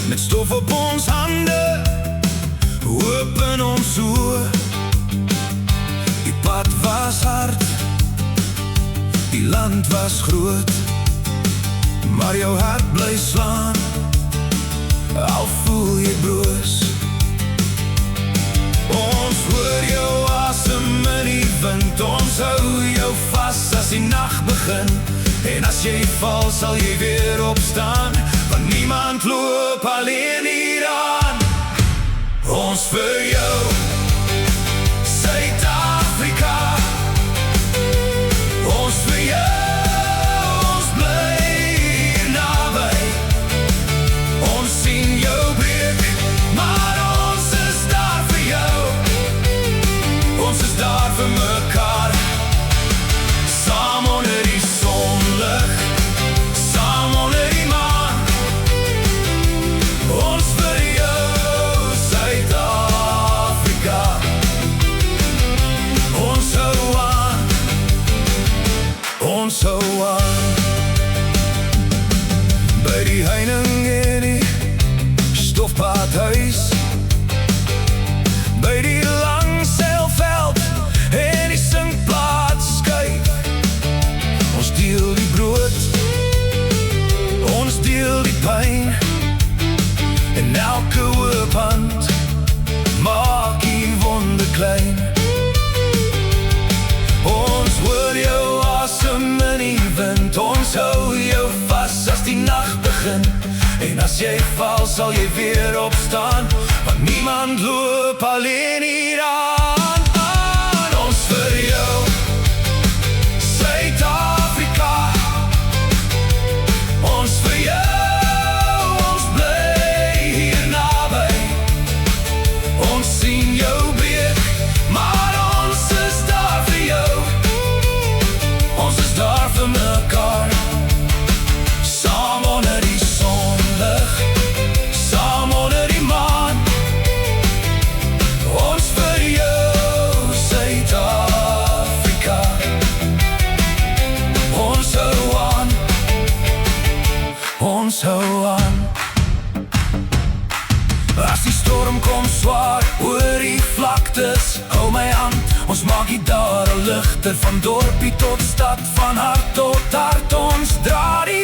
met stof op ons hande, open ons oë. Die pad was hard, die land was groot, maar jou hart bly slaan, al voel jy broos. Ons hoor jou asem in die wind, ons hou jou vas as die nacht begin. En as jy val, sal jy weer opstaan, want niemand loop alleen hieraan. Ons vir jou, Suid-Afrika. Ons vir jou, ons bly hier naby. Ons sien jou breek, maar ons is daar vir jou. Ons is daar vir mekaar, saam onder die sonlig, saam onder die maan. Ons vir jou, Suid-Afrika. Ons hou aan, ons hou aan. By die heining en die stofpaadhuis, by die langseilveld en die sinkplaatskyk. Ons deel die brood, ons deel die pyn, en elke oop hand maak die wonde klein. Ons hoor jou asem in die wind, ons hou jou vas as die nacht begin. En as jy val, sal jy weer opstaan, want niemand loop alleen hieraan. Ons vir jou, Suid-Afrika. Ons vir jou, ons bly hier naby. Ons sien jou breek, maar ons is daar vir jou. Ons is daar vir mekaar, saam onder die sonlig, saam onder die maan. Ons vir jou, Suid-Afrika. Ons hou aan, ons hou aan. As die storm kom zwaar oor die vlaktes, hou my aan. Ons maak die daar al ligter, van dorpie tot stad, van hart tot hart. Ons dra die